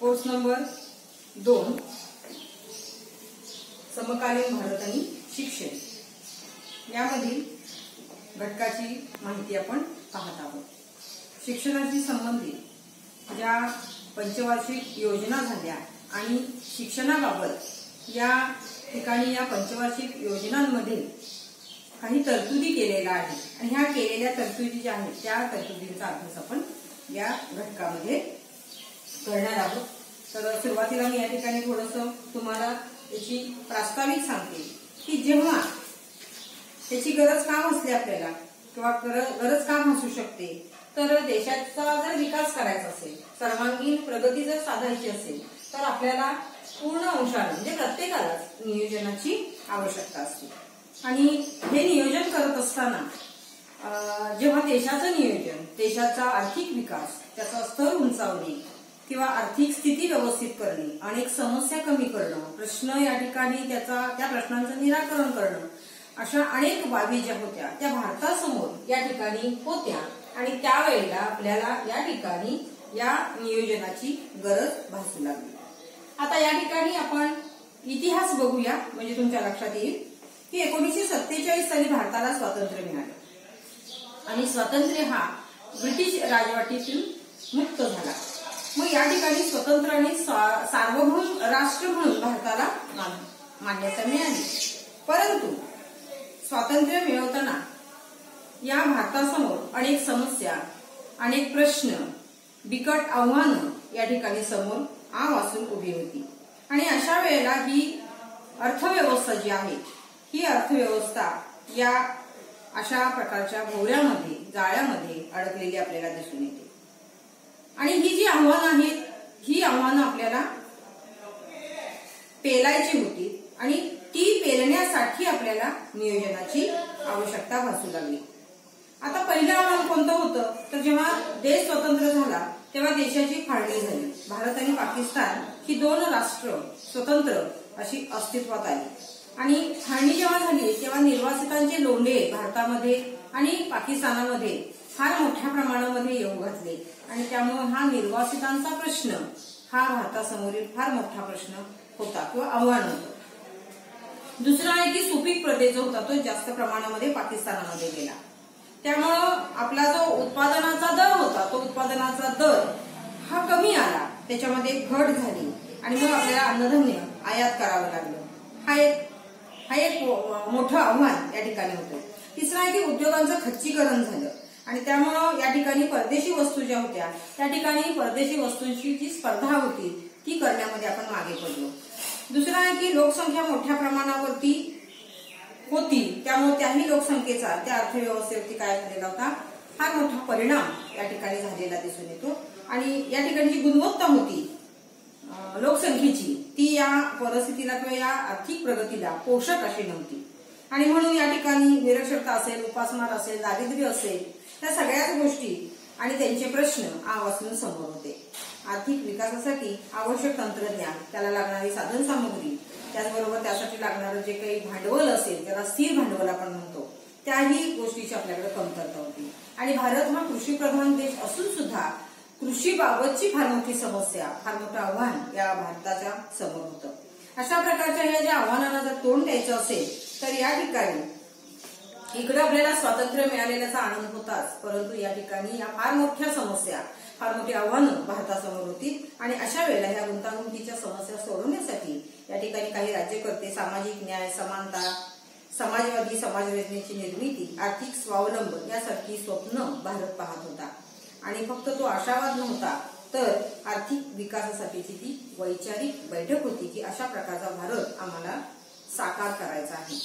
Course number 2 समकालीन भारत आणि शिक्षण यामधील घटकाची माहिती आपण पाहत आहोत। शिक्षणाशी संबंधित ज्या पंचवार्षिक योजना झाल्या आणि शिक्षणाबाबत या ठिकाणी या पंचवार्षिक योजनांमध्ये काही तरतुदी केलेल्या आहेत आणि ह्या केलेल्या तरतुदी ज्या आहेत त्या तरतुदींचा अभ्यास आपण या घटकामध्ये करणार आहोत। तर सुरुवातीला मी या ठिकाणी थोडंसं तुम्हाला याची प्रास्ताविक सांगते की जेव्हा त्याची गरज का असते आपल्याला किंवा गरज का असू शकते, तर देशाचा जर विकास करायचा असेल, सर्वांगीण प्रगती जर साधायची असेल तर आपल्याला पूर्ण अंशाने म्हणजे प्रत्येकालाच नियोजनाची आवश्यकता असते। आणि हे नियोजन करत असताना जेव्हा देशाचं नियोजन, देशाचा आर्थिक विकास, त्याचा स्तर उंचावणे किंवा आर्थिक स्थिती व्यवस्थित करणे, अनेक समस्या कमी करणं, प्रश्न या ठिकाणी त्या प्रश्नांचं निराकरण करणं, अशा अनेक बाबी ज्या होत्या त्या भारतासमोर या ठिकाणी होत्या आणि त्यावेळेला आपल्याला या ठिकाणी या नियोजनाची गरज भासू लागली। आता या ठिकाणी आपण इतिहास बघूया म्हणजे तुमच्या लक्षात येईल की 1947 साली भारताला स्वातंत्र्य मिळालं आणि स्वातंत्र्य हा ब्रिटिश राजवटीतून मुक्त झाला। मग या ठिकाणी स्वतंत्र आणि सार्वभौम राष्ट्र म्हणून भारताला मान्यता मिळाली। परंतु स्वातंत्र्य मिळवताना या भारतासमोर अनेक समस्या, अनेक प्रश्न, बिकट आव्हानं या ठिकाणी समोर आवासून उभी होती आणि अशा वेळेला ही अर्थव्यवस्था जी आहे ही अर्थव्यवस्था या अशा प्रकारच्या भोवऱ्यामध्ये, जाळ्यामध्ये अडकलेली आपल्याला दिसून येते। आणि ही जी आव्हानं आहेत ही आव्हानं आपल्याला पेलायची होती आणि ती पेलण्यासाठी आपल्याला नियोजनाची आवश्यकता भासू लागली। आता पहिलं आव्हान कोणतं होतं, तर जेव्हा देश स्वतंत्र झाला तेव्हा देशाची फाळणी झाली। भारत आणि पाकिस्तान ही दोन राष्ट्र स्वतंत्र अशी अस्तित्वात आली आणि फाळणी जेव्हा झाली तेव्हा निर्वासितांचे लोंढे भारतामध्ये आणि पाकिस्तानामध्ये फार मोठ्या प्रमाणामध्ये येऊ घातले आणि त्यामुळे हा निर्वासितांचा प्रश्न हा भारतासमोरील फार मोठा प्रश्न होता किंवा आव्हान होतं। दुसरा आहे की सुपीक प्रदेश जो होता तो जास्त प्रमाणामध्ये पाकिस्तानामध्ये गेला, त्यामुळं आपला जो उत्पादनाचा दर होता तो उत्पादनाचा दर हा कमी आला, त्याच्यामध्ये घट झाली आणि मग आपल्याला अन्नधान्य आयात करावं लागलं। हा एक मोठं आव्हान या ठिकाणी होतं। तिसरं आहे की उद्योगांचं खच्चीकरण झालं आणि त्यामुळं या ठिकाणी परदेशी वस्तू ज्या होत्या त्या ठिकाणी परदेशी वस्तूंची जी स्पर्धा होती ती करण्यामध्ये आपण मागे पडलो। दुसरं आहे की लोकसंख्या मोठ्या प्रमाणावरती होती, त्यामुळे त्याही लोकसंख्येचा त्या अर्थव्यवस्थेवरती काय झालेला होता, फार मोठा परिणाम या ठिकाणी झालेला दिसून येतो आणि या ठिकाणी जी गुणवत्ता होती लोकसंख्येची ती या परिस्थितीला किंवा या आर्थिक प्रगतीला पोषक अशी नव्हती आणि म्हणून या ठिकाणी निरक्षरता असेल, उपासमार असेल, दारिद्र्य असेल, त्या सगळ्याच गोष्टी आणि त्यांचे प्रश्न आवासून समोर होते। आर्थिक विकासासाठी आवश्यक तंत्रज्ञान, त्याला लागणारी साधन सामग्री, त्याचबरोबर त्यासाठी लागणारं जे काही भांडवल असेल त्याला स्थिर भांडवल आपण म्हणतो, त्याही गोष्टीची आपल्याकडे कमतरता होती आणि भारत हा कृषीप्रधान देश असून सुद्धा कृषीबाबतची फार मोठी समस्या, फार मोठं आव्हान या भारताच्या समोर होतं। अशा प्रकारच्या या ज्या आव्हानांना जर तोंड द्यायचं असेल तर या ठिकाणी इकडे आपल्याला स्वातंत्र्य मिळालेल्याचा आनंद होताच, परंतु या ठिकाणी या फार मोठ्या समस्या, फार मोठी आव्हानं भारतासमोर होती आणि अशा वेळेला ह्या गुंतागुंतीच्या समस्या सोडवण्यासाठी या ठिकाणी काही राज्यकर्ते सामाजिक न्याय, समानता, समाजवादी समाजरचनेची निर्मिती, आर्थिक स्वावलंबन यासारखी स्वप्न भारत पाहत होता आणि फक्त तो आशावाद नव्हता तर आर्थिक विकासासाठीची ती वैचारिक बैठक होती की अशा प्रकारचा भारत आम्हाला साकार करायचा आहे।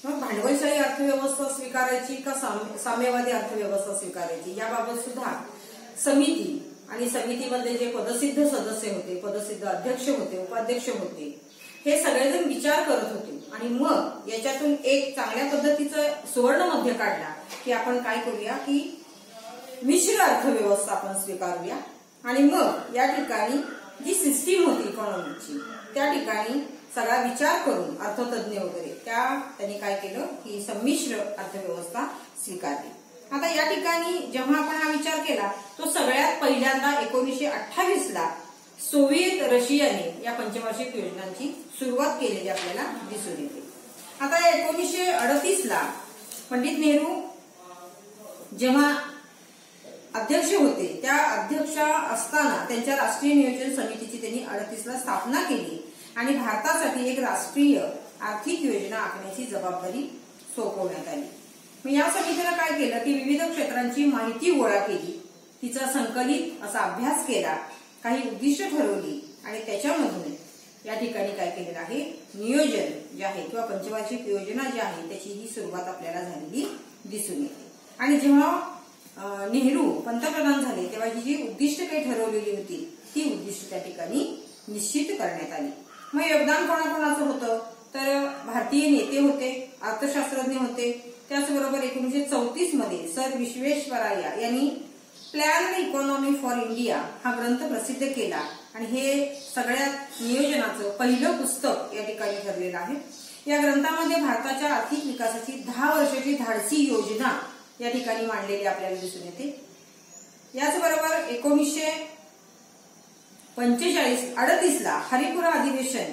मग भांडवलशाही अर्थव्यवस्था स्वीकारायची का साम्यवादी अर्थव्यवस्था स्वीकारायची याबाबत सुद्धा समिती आणि समितीमध्ये जे पदसिद्ध सदस्य होते, पदसिद्ध अध्यक्ष होते, उपाध्यक्ष होते, हे सगळेजण विचार करत होते आणि मग याच्यातून एक चांगल्या पद्धतीचं सुवर्ण मध्य काढला की आपण काय करूया की मिश्र अर्थव्यवस्था आपण स्वीकारूया आणि मग या ठिकाणी जी सिस्टीम होती इकॉनॉमीची त्या ठिकाणी सगळा विचार करून अर्थतज्ञ वगैरे त्यांनी काय केलं की संमिश्र अर्थव्यवस्था स्वीकारली। आता या ठिकाणी जेव्हा आपण हा विचार केला तो सगळ्यात पहिल्यांदा 1928 ला सोव्हिएत रशियाने या पंचवार्षिक योजनांची सुरुवात केलेली आपल्याला दिसून येते. आता 1938ला पंडित नेहरू जेव्हा अध्यक्ष होते, त्या अध्यक्ष असताना त्यांच्या राष्ट्रीय नियोजन समितीची त्यांनी 38ला स्थापना केली आणि भारतासाठी एक राष्ट्रीय आर्थिक योजना आखण्याची जबाबदारी सोपवण्यात आली. मग या समितीनं काय केलं की विविध क्षेत्रांची माहिती गोळा केली, तिचा संकलित असा अभ्यास केला, काही उद्दिष्ट ठरवली आणि त्याच्यामधून या ठिकाणी काय केलेलं आहे, नियोजन जे आहे किंवा पंचवार्षिक योजना जी आहे त्याची ही सुरुवात आपल्याला झालेली दिसून येते. आणि जेव्हा नेहरू पंतप्रधान झाले तेव्हा ही जी उद्दिष्ट काही ठरवलेली होती ती उद्दिष्ट त्या ठिकाणी निश्चित करण्यात आली. मग योगदान कोणाकोणाचं होतं तर भारतीय नेते होते, अर्थशास्त्रज्ञ होते. त्याचबरोबर 1934 मध्ये सर विश्वेश्वरैया यांनी प्लॅन इकॉनॉमी फॉर इंडिया हा ग्रंथ प्रसिद्ध केला आणि हे सगळ्यात नियोजनाचं पहिलं पुस्तक या ठिकाणी ठरलेलं आहे. या ग्रंथामध्ये भारताच्या आर्थिक विकासाची 10 वर्षाची धाडसी योजना या ठिकाणी मांडलेली आपल्याला दिसून येते. याचबरोबर 1938ला हरिपुरा अधिवेशन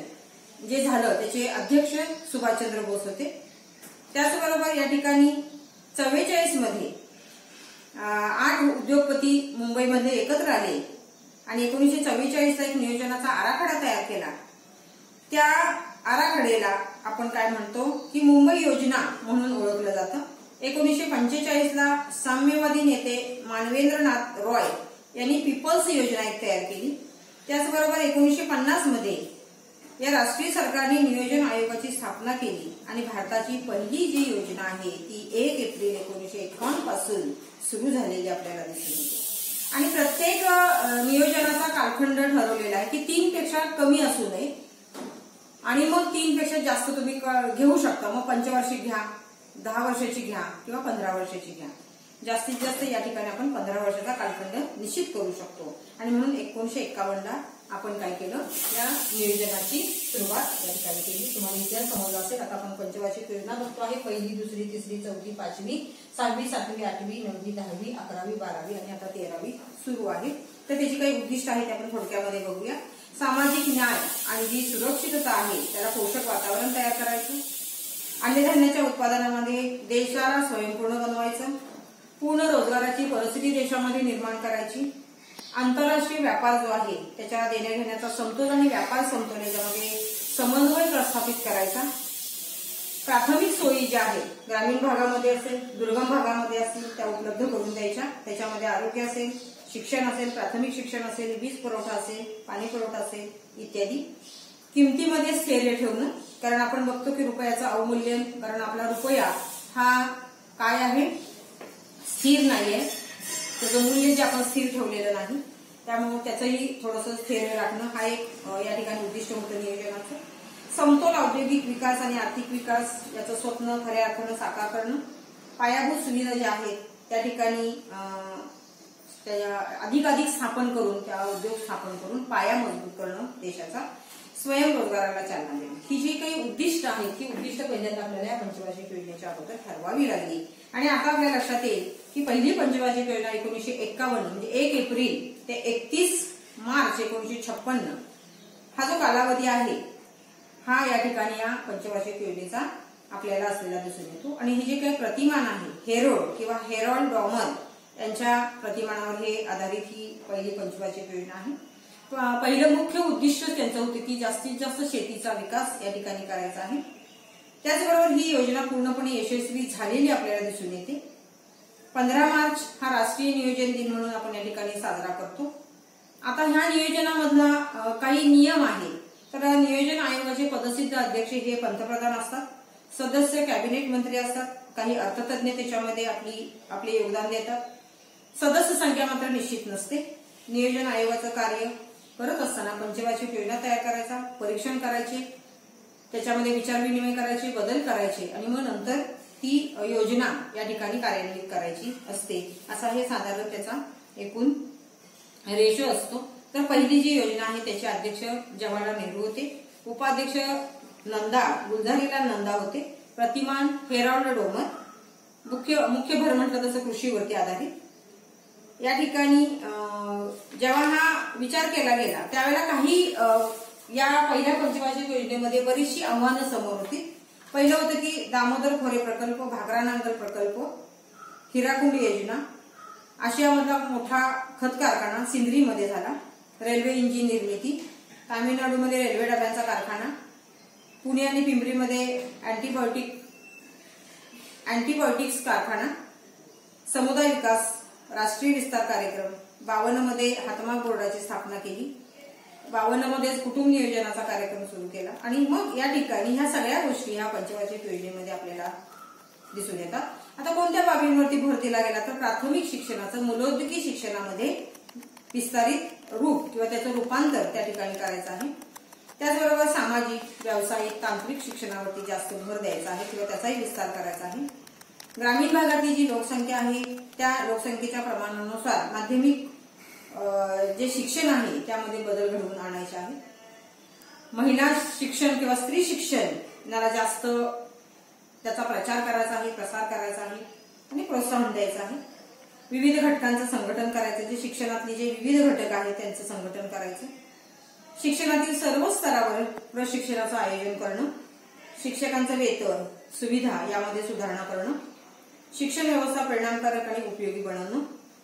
जे झालं त्याचे अध्यक्ष सुभाषचंद्र बोस होते. त्याचबरोबर या ठिकाणी 44 मध्ये 8 उद्योगपती मुंबईमध्ये एकत्र आले आणि 1944ला एक नियोजनाचा आराखडा तयार केला. त्या आराखड्याला आपण काय म्हणतो की मुंबई योजना म्हणून ओळखलं जातं. 1945ला साम्यवादी नेते मानवेंद्रनाथ रॉय यांनी पीपल्स योजना एक तयार केली. त्याचबरोबर 1950 मध्ये या राष्ट्रीय सरकारने नियोजन आयोगाची स्थापना केली आणि भारताची पहिली जी योजना आहे ती 1 एप्रिल 1951 पासून सुरू झालेली आपल्याला दिसून येते. आणि प्रत्येक नियोजनाचा कालखंड ठरवलेला आहे की 3 पेक्षा कमी असू नये आणि मग 3 पेक्षा जास्त तुम्ही घेऊ शकता. मग पंचवार्षिक घ्या, 10 वर्षाची घ्या किंवा 15 वर्षाची घ्या. जास्तीत जास्त या ठिकाणी आपण 15 वर्षाचा कालखंड निश्चित करू शकतो. आणि म्हणून 1951ला आपण काय केलं, या नियोजनाची सुरुवात या ठिकाणी केली. तुम्हाला इतिहास समजला असेल. आता आपण पंचवार्षिक योजना बघतो आहे. 1ली, 2री, 3री, 4थी, 5वी, 6वी, 7वी, 8वी, 9वी, 10वी, 11वी, 12वी आणि आता 13वी सुरू आहे. तर त्याची काही उद्दिष्ट आहेत आपण थोडक्यामध्ये बघूया. सामाजिक न्याय आणि जी सुरक्षितता आहे त्याला पोषक वातावरण तयार करायचं, अन्नधान्याच्या उत्पादनामध्ये देशाला स्वयंपूर्ण बनवायचं, पूर्ण रोजगाराची परिस्थिती देशामध्ये निर्माण करायची, आंतरराष्ट्रीय व्यापार जो आहे त्याच्या देण्याघेण्याचा समतोल आणि व्यापार समतोल याच्यामध्ये समन्वय प्रस्थापित करायचा, प्राथमिक सोयी ज्या आहेत ग्रामीण भागामध्ये असेल, दुर्गम भागामध्ये असतील त्या उपलब्ध करून द्यायच्या. त्याच्यामध्ये आरोग्य असेल, शिक्षण असेल, प्राथमिक शिक्षण असेल, वीज पुरवठा असेल, पाणी पुरवठा असेल इत्यादी. किमतीमध्ये स्थैर्य ठेवणं, कारण आपण बघतो की रुपयाचं अवमूल्यन, कारण आपला रुपया हा काय आहे, स्थिर नाहीये, त्याचं मूल्य जे आपण स्थिर ठेवलेलं नाही, त्यामुळे त्याचंही थोडंसं स्थैर्य राखणं हा एक या ठिकाणी उद्दिष्ट होतं नियोजनाचं. समतोल औद्योगिक विकास आणि आर्थिक विकास याचं स्वप्न खऱ्या अर्थानं साकार करणं, पायाभूत सुविधा ज्या आहेत त्या ठिकाणी अधिकाधिक स्थापन करून, त्या उद्योग स्थापन करून पाया मजबूत करणं, देशाचा स्वयंरोजगाराला चालना देणं. ही जी काही उद्दिष्ट आहेत ती उद्दिष्ट पहिल्यांदा आपल्याला या पंचवार्षिक योजनेच्या अगोदर ठरवावी लागली. आणि आता आपल्या लक्षात येईल की पहिली पंचवार्षिक योजना 1951 म्हणजे 1 एप्रिल ते 31 मार्च 1956 हा जो कालावधी आहे हा या ठिकाणी या पंचवार्षिक योजनेचा आपल्याला असलेला दिसून येतो. आणि हे जे काही प्रतिमान आहे हेरोल्ड किंवा हेरॉल्ड डॉमर यांच्या प्रतिमानावर हे आधारित ही पहिली पंचवार्षिक योजना आहे. पहिलं मुख्य उद्दिष्ट त्यांचं होते की जास्तीत जास्त शेतीचा विकास या ठिकाणी करायचा आहे. त्याचबरोबर ही योजना पूर्णपणे यशस्वी झालेली आपल्याला दिसून येते. 15 मार्च हा राष्ट्रीय नियोजन दिन म्हणून आपण या ठिकाणी साजरा करतो. आता ह्या नियोजनामधला काही नियम आहे. तर नियोजन आयोगाचे पदसिद्ध अध्यक्ष हे पंतप्रधान असतात, सदस्य कॅबिनेट मंत्री असतात, काही अर्थतज्ञ त्याच्यामध्ये आपले योगदान देतात. सदस्य संख्या मात्र निश्चित नसते. नियोजन आयोगाचं कार्य करत असताना पंचवार्षिक योजना तयार करायचा, परीक्षण करायचे, त्याच्यामध्ये विचारविनिमय करायचे, बदल करायचे आणि मग नंतर ती योजना या ठिकाणी कार्यान्वित करायची असते. असा हे साधारण त्याचा एकूण रेशो असतो. तर पहिली जी योजना आहे त्याचे अध्यक्ष जवाहरलाल नेहरू होते, उपाध्यक्ष गुलझारीलाल नंदा होते, प्रतिमान हेरॉल्ड डॉमर, मुख्य भर म्हटलं तसं कृषीवरती आधारित. या ठिकाणी जेव्हा हा विचार केला गेला त्यावेळेला काही या पहिल्या पंचवार्षिक योजनेमध्ये बरीचशी आव्हानं समोर होती. पहिलं होतं की दामोदर खोरे प्रकल्प, भागरा नांगल प्रकल्प, हिराकुंड योजना, आशियामधला मोठा खत कारखाना सिंद्रीमध्ये झाला, रेल्वे इंजिन निर्मिती, तामिळनाडूमध्ये रेल्वे डब्यांचा कारखाना, पुणे आणि पिंपरीमध्ये अँटीबायोटिक्स कारखाना, समुदाय विकास, राष्ट्रीय विस्तार कार्यक्रम, 52 मध्ये हातमाग बोर्डाची स्थापना केली, 52 मध्ये कुटुंब नियोजनाचा कार्यक्रम सुरू केला. आणि मग या ठिकाणी ह्या सगळ्या गोष्टी ह्या पंचवार्षिक योजनेमध्ये आपल्याला दिसून येतात. आता कोणत्या बाबींवरती भर दिला गेला तर प्राथमिक शिक्षणाचं मूलोद्योगी शिक्षणामध्ये विस्तारित रूप किंवा त्याचं रूपांतर त्या ठिकाणी करायचं आहे. त्याचबरोबर सामाजिक, व्यावसायिक, तांत्रिक शिक्षणावरती जास्त भर द्यायचा आहे किंवा त्याचाही विस्तार करायचा आहे. ग्रामीण भागातली जी लोकसंख्या आहे त्या लोकसंख्येच्या प्रमाणानुसार माध्यमिक जे शिक्षण आहे त्यामध्ये बदल घडवून आणायचे आहे. महिला शिक्षण किंवा स्त्री शिक्षणाला जास्त त्याचा प्रचार करायचा आहे, प्रसार करायचा आहे आणि प्रोत्साहन द्यायचं आहे. विविध घटकांचं संघटन करायचं, जे शिक्षणातले जे विविध घटक आहेत त्यांचं संघटन करायचं. शिक्षणातील सर्व स्तरावर प्रशिक्षणाचं आयोजन करणं, शिक्षकांचं वेतन, सुविधा यामध्ये सुधारणा करणं, शिक्षण व्यवस्था परिणामकारक आणि उपयोगी बनवणं,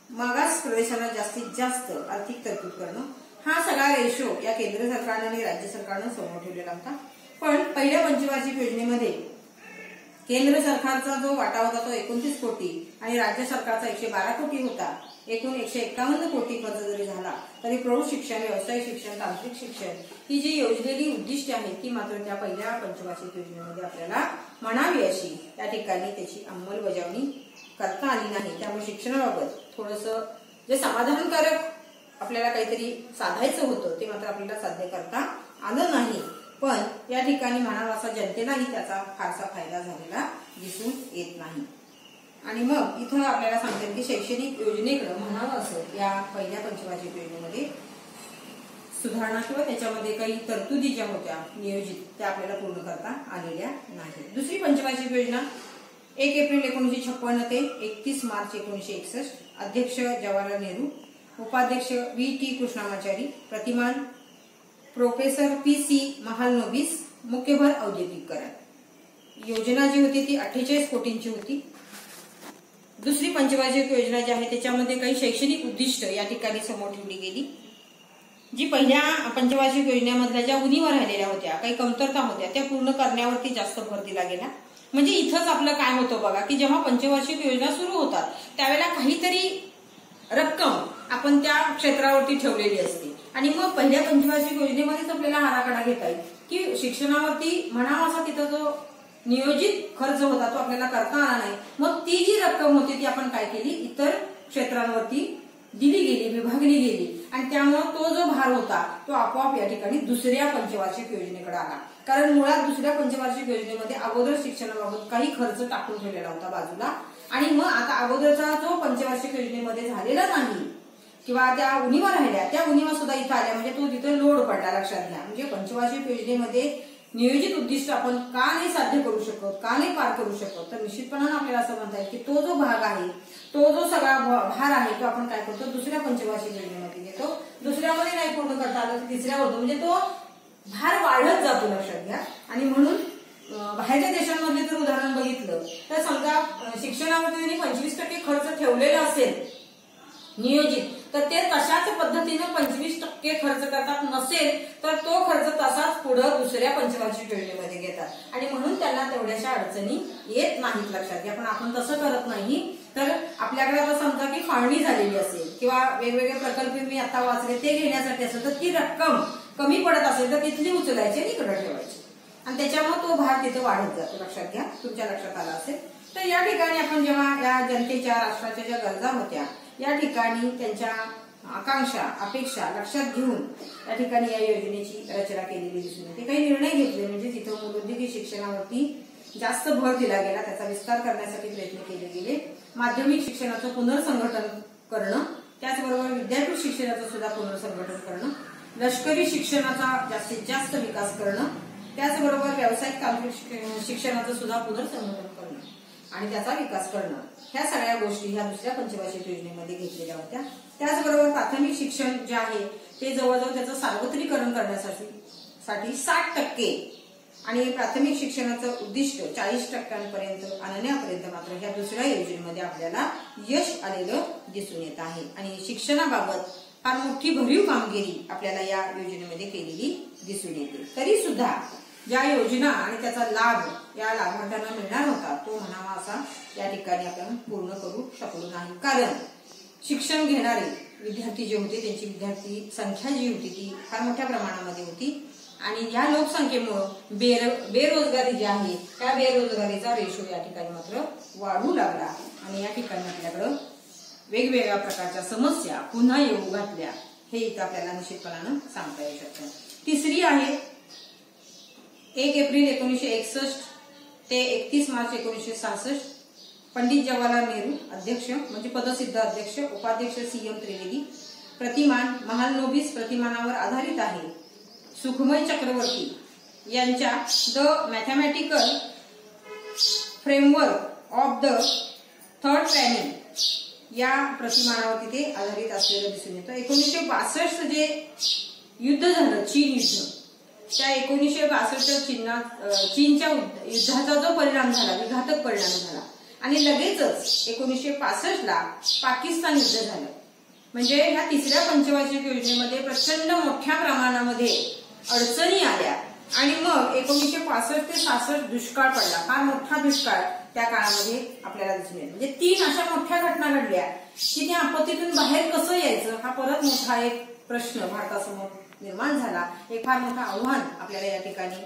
मागास प्रदेशाला जास्तीत जास्त आर्थिक तरतूद करणं, हा सगळा रेशो या केंद्र सरकारनं आणि राज्य सरकारनं समोर ठेवलेला होता. पण पहिल्या पंचवार्षिक योजनेमध्ये केंद्र सरकारचा जो वाटा होता तो 29 कोटी आणि राज्य सरकारचा 112 कोटी होता. एकूण 151 कोटी खर्च जरी झाला तरी प्रौढ शिक्षण, व्यावसायिक शिक्षण, तांत्रिक शिक्षण ही जी योजलेली उद्दिष्टे आहेत ती मात्र त्या पहिल्या पंचवार्षिक योजनेमध्ये आपल्याला म्हणावी अशी त्या ठिकाणी त्याची अंमलबजावणी करता आली नाही. त्यामुळे शिक्षणाबाबत थोडंसं जे समाधानकारक आपल्याला काहीतरी साधायचं होतं ते मात्र आपल्याला साध्य करता आलं नाही. पण या ठिकाणी म्हणावा असा जनतेलाही त्याचा फारसा फायदा झालेला दिसून येत नाही. आणि मग इथं आपल्याला सांगतात की शैक्षणिक योजनेकडे म्हणावं असं या पहिल्या पंचवार्षिक योजनेमध्ये सुधारणा किंवा त्याच्यामध्ये काही तरतुदी ज्या होत्या नियोजित त्या आपल्याला पूर्ण करता आलेल्या नाहीत. दुसरी पंचवार्षिक योजना 1 एप्रिल 1956 ते 31 मार्च 1961, अध्यक्ष जवाहरलाल नेहरू, उपाध्यक्ष VT कृष्णामाचारी, प्रतिमान प्रोफेसर PC महालनोबिस, मुख्य भर औद्योगिकीकरण. योजना जी होती ती 48 कोटींची होती. दुसरी पंचवार्षिक योजना जी आहे त्याच्यामध्ये काही शैक्षणिक उद्दिष्ट या ठिकाणी समोर ठेवली गेली. जी पहिल्या पंचवार्षिक योजनेमधल्या ज्या उणीवा राहिलेल्या होत्या, काही कमतरता होत्या त्या पूर्ण करण्यावरती जास्त भर दिला गेला. म्हणजे इथंच आपलं काय होतं बघा की जेव्हा पंचवार्षिक योजना सुरू होतात त्यावेळेला काहीतरी रक्कम आपण त्या क्षेत्रावरती ठेवलेली असते आणि मग पहिल्या पंचवार्षिक योजनेमध्येच आपल्याला आराखडा घेता येईल की शिक्षणावरती म्हणावा असा तिथं जो नियोजित खर्च होता तो आपल्याला करता आला नाही. मग ती जी रक्कम होती ती आपण काय केली, इतर क्षेत्रांवरती दिली गेली, विभागली गेली आणि त्यामुळे तो जो भार होता तो आपोआप या ठिकाणी दुसऱ्या पंचवार्षिक योजनेकडे आला. कारण मुळात दुसऱ्या पंचवार्षिक योजनेमध्ये अगोदर शिक्षणाबाबत काही खर्च टाकून ठेवलेला होता बाजूला आणि मग आता अगोदरचा जो पंचवार्षिक योजनेमध्ये झालेला नाही किंवा त्या उणीवा राहिल्या त्या उणीवा सुद्धा इथं आल्या. म्हणजे तो तिथं लोड पडला. लक्षात घ्या. म्हणजे पंचवार्षिक योजनेमध्ये नियोजित उद्दिष्ट आपण का नाही साध्य करू शकत, का नाही पार करू शकत, तर निश्चितपणाने आपल्याला असं म्हणता येईल की तो जो भाग आहे, तो जो सगळा भार आहे तो आपण काय करतो दुसऱ्या पंचवार्षिक योजनेमध्ये घेतो. दुसऱ्यामध्ये नाही पूर्ण करता आलं तर तिसऱ्या होतो. म्हणजे तो भार वाढत जातो. लक्षात घ्या. आणि म्हणून बाहेरच्या देशांमधले जर उदाहरण बघितलं तर समजा शिक्षणामध्ये 25% खर्च ठेवलेला असेल नियोजित तर ते तशाच पद्धतीने 25% खर्च करतात. नसेल तर तो खर्च तसाच पुढे दुसऱ्या पंचवार्षिक योजनेमध्ये घेतात आणि म्हणून त्यांना तेवढ्याशा अडचणी येत नाहीत. लक्षात घ्या. पण आपण तसं करत नाही. तर आपल्याकडे आता समजा की फाळणी झालेली असेल किंवा वेगवेगळे प्रकल्प मी आता वाचले ते घेण्यासाठी असेल तर ती रक्कम कमी पडत असेल तर तिथली उचलायची आणि इकडे ठेवायची आणि त्याच्यामुळे तो भार तिथे वाढत जातो. लक्षात घ्या. तुमच्या लक्षात आला असेल. तर या ठिकाणी आपण जेव्हा या जनतेच्या राष्ट्राच्या ज्या गरजा होत्या या ठिकाणी त्यांच्या आकांक्षा अपेक्षा लक्षात घेऊन या ठिकाणी या योजनेची रचना केलेली दिसून येते. काही निर्णय घेतले म्हणजे तिथं मूलोद्योगी शिक्षणावरती जास्त भर दिला गेला, त्याचा विस्तार करण्यासाठी प्रयत्न केले गेले. माध्यमिक शिक्षणाचं पुनर्संघटन करणं, त्याचबरोबर विद्यापीठ शिक्षणाचं सुद्धा पुनर्संघटन करणं, लष्करी शिक्षणाचा जास्तीत जास्त विकास करणं, त्याचबरोबर व्यावसायिक तांत्रिक शिक्षणाचं सुद्धा पुनर्संघटन करणं. आणि त्याचा विकास करणं, ह्या सगळ्या गोष्टी ह्या दुसऱ्या पंचवार्षिक योजनेमध्ये घेतलेल्या होत्या. त्याचबरोबर प्राथमिक शिक्षण जे आहे ते जवळजवळ त्याचं सार्वत्रिकरण करण्यासाठी 60% आणि प्राथमिक शिक्षणाचं उद्दिष्ट 40% आणण्यापर्यंत मात्र ह्या दुसऱ्या योजनेमध्ये आपल्याला यश आलेलं दिसून येत आहे. आणि शिक्षणाबाबत फार मोठी भरीव कामगिरी आपल्याला या योजनेमध्ये केलेली दिसून येते. तरी सुद्धा ज्या योजना आणि त्याचा लाभ या लाभार्थ्यांना मिळणार होता तो म्हणावा असा या ठिकाणी आपण पूर्ण करू शकलो नाही. कारण शिक्षण घेणारे विद्यार्थी जे होते त्यांची विद्यार्थी संख्या जी होती ती फार मोठ्या प्रमाणामध्ये होती आणि या लोकसंख्येमुळे बेरोजगारी जी आहे त्या बेरोजगारीचा रेशो या ठिकाणी मात्र वाढू लागला आणि या ठिकाणी आपल्याकडं वेगवेगळ्या प्रकारच्या समस्या पुन्हा येऊ घातल्या, हे इथं आपल्याला निश्चितपणानं सांगता येऊ शकतं. तिसरी आहे 1 एप्रिल 1961 ते 31 मार्च 1966 पंडित जवाहरलाल नेहरू अध्यक्ष म्हणजे पदसिद्ध अध्यक्ष, उपाध्यक्ष CM त्रिवेदी. प्रतिमान महालनोबिस प्रतिमानावर आधारित आहे. सुखमय चक्रवर्ती यांच्या the mathematical framework of the third planning या प्रतिमानावरती ते आधारित असलेलं दिसून येतं. 1962 जे युद्ध झालं चीन युद्ध, त्या 1962 चीनच्या युद्धाचा जो परिणाम झाला विघातक परिणाम झाला आणि लगेचच 1965 पाकिस्तान युद्ध झालं. म्हणजे ह्या तिसऱ्या पंचवार्षिक योजनेमध्ये प्रचंड मोठ्या प्रमाणामध्ये अडचणी आल्या आणि मग 1965 ते 66 दुष्काळ पडला. फार मोठा दुष्काळ त्या काळामध्ये आपल्याला दिसून येतो. म्हणजे 3 अशा मोठ्या घटना घडल्या की त्या आपत्तीतून बाहेर कसं यायचं हा परत मोठा एक प्रश्न भारतासमोर निर्माण झाला. एक फार मोठं आव्हान आपल्याला या ठिकाणी